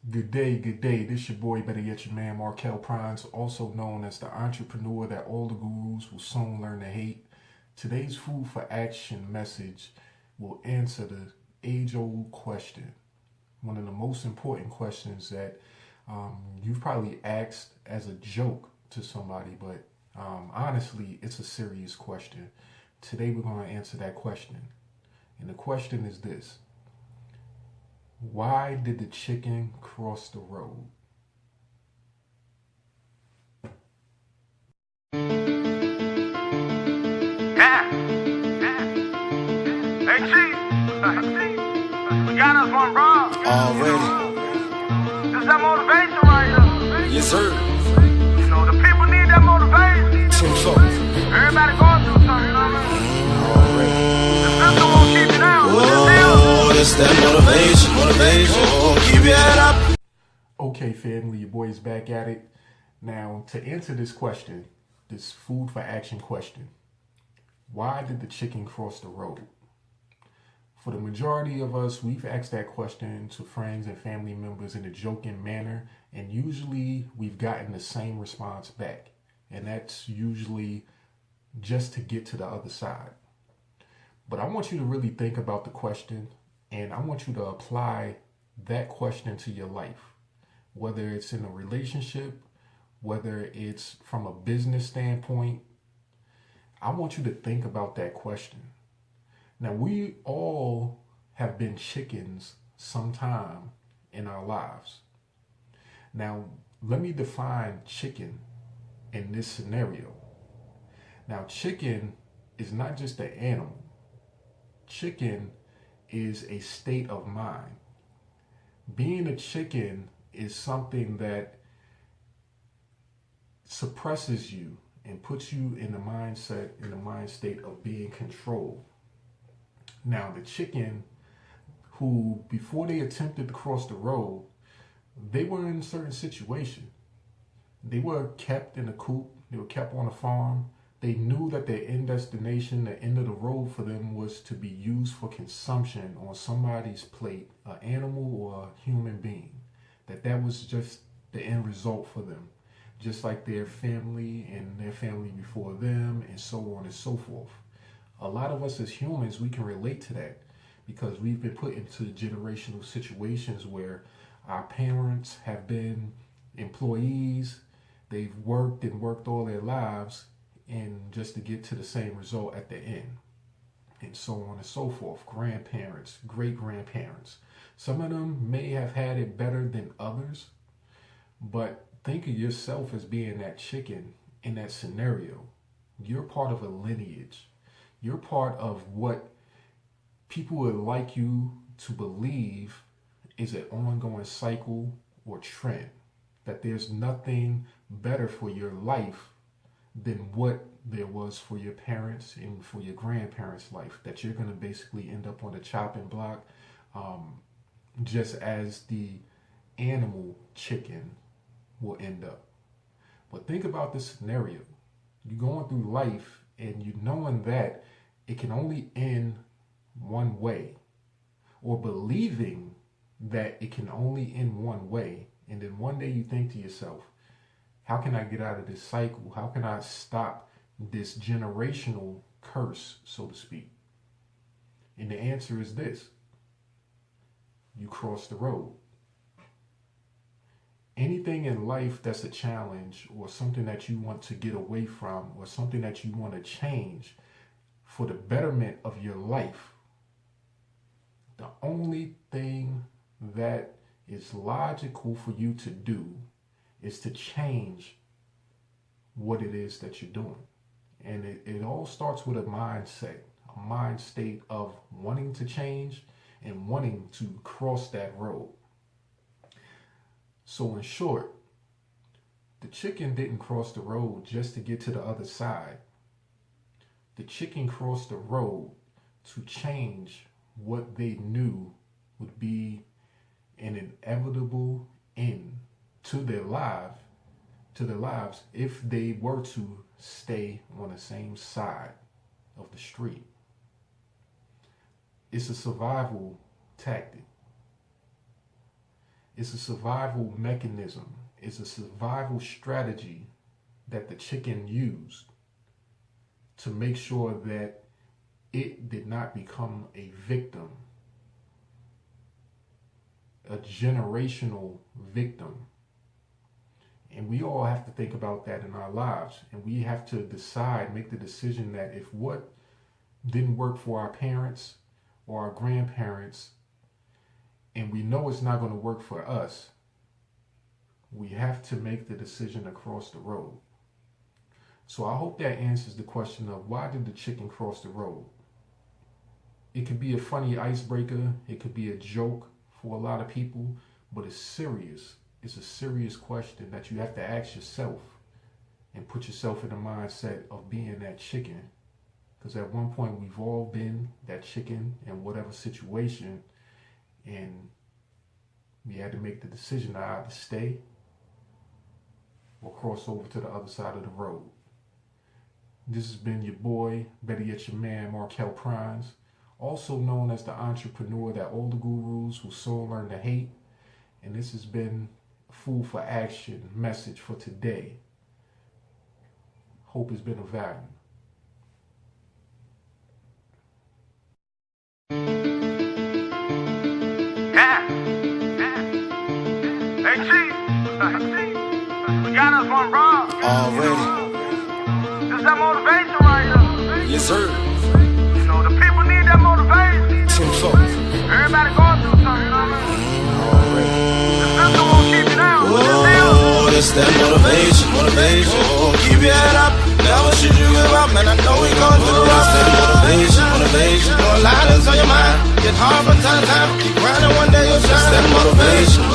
Good day, good day. This your boy, better yet your man, Markel Prines, also known as the entrepreneur that all the gurus will soon learn to hate. Today's food for action message will answer the age-old question, one of the most important questions that you've probably asked as a joke to somebody, but honestly, it's a serious question. Today we're going to answer that question. And the question is this: why did the chicken cross the road? Yeah, yeah. Hey, Chief. We got us one wrong. Already. This is that motivation right here. Yes, sir. You know, the people need that motivation. Tenfold. Everybody going through something, you know what I mean? Already. The system won't keep you down. Oh, it's that motivation. Oh, keep your head up. Okay, family, your boy is back at it. Now, to answer this question, this food for action question, why did the chicken cross the road? For the majority of us, we've asked that question to friends and family members in a joking manner, and usually we've gotten the same response back. And that's usually just to get to the other side. But I want you to really think about the question, and I want you to apply that question to your life, whether it's in a relationship, whether it's from a business standpoint. I want you to think about that question. Now, we all have been chickens sometime in our lives. Now, let me define chicken in this scenario. Now, chicken is not just an animal. Chicken is a state of mind. Being a chicken is something that suppresses you and puts you in the mindset, in the mind state of being controlled. Now, the chicken who, before they attempted to cross the road, they were in a certain situation. They were kept in a coop, they were kept on a farm. They knew that their end destination, the end of the road for them, was to be used for consumption on somebody's plate, an animal or a human being. That was just the end result for them. Just like their family and their family before them, and so on and so forth. A lot of us as humans, we can relate to that because we've been put into generational situations where our parents have been employees, they've worked and worked all their lives, and just to get to the same result at the end, and so on and so forth. Grandparents, great grandparents. Some of them may have had it better than others, but think of yourself as being that chicken in that scenario. You're part of a lineage. You're part of what people would like you to believe is an ongoing cycle or trend. That there's nothing better for your life than what there was for your parents and for your grandparents' life. That you're going to basically end up on the chopping block, just as the animal chicken will end up. But think about this scenario. You're going through life and you knowing that it can only end one way, or believing that it can only end one way. And then one day you think to yourself, how can I get out of this cycle? How can I stop this generational curse, so to speak? And the answer is this: you cross the road. Anything in life that's a challenge or something that you want to get away from or something that you want to change for the betterment of your life, the only thing that is logical for you to do is to change what it is that you're doing. And it all starts with a mindset, a mind state of wanting to change and wanting to cross that road. So in short, the chicken didn't cross the road just to get to the other side. The chicken crossed the road to change what they knew would be an inevitable end to their lives if they were to stay on the same side of the street. It's a survival tactic. It's a survival mechanism. It's a survival strategy that the chicken used to make sure that it did not become a victim, a generational victim. And we all have to think about that in our lives. And we have to decide, make the decision that if what didn't work for our parents or our grandparents, and we know it's not going to work for us, we have to make the decision to cross the road. So I hope that answers the question of why did the chicken cross the road? It could be a funny icebreaker. It could be a joke for a lot of people, but it's serious. It's a serious question that you have to ask yourself and put yourself in the mindset of being that chicken. Because at one point we've all been that chicken in whatever situation, and we had to make the decision to either stay or cross over to the other side of the road. This has been your boy, better yet your man, Markel Prines, also known as the entrepreneur that all the gurus will soon learn to hate. And this has been a Food for Action message for today. Hope it's been of value. Yeah. Hey, Chief. We got us one wrong. Already. This is that motivation right here. Yes, sir. You know, the people need that motivation. 10-4. Everybody going through something, you know what I mean? The system won't keep you down. Oh, it's that motivation. Oh, keep your head up. Never should you give up, man. I know we going through the rough. That motivation. No lies on your mind. Get hard from time to time. Keep grinding, one day you'll shine. That motivation.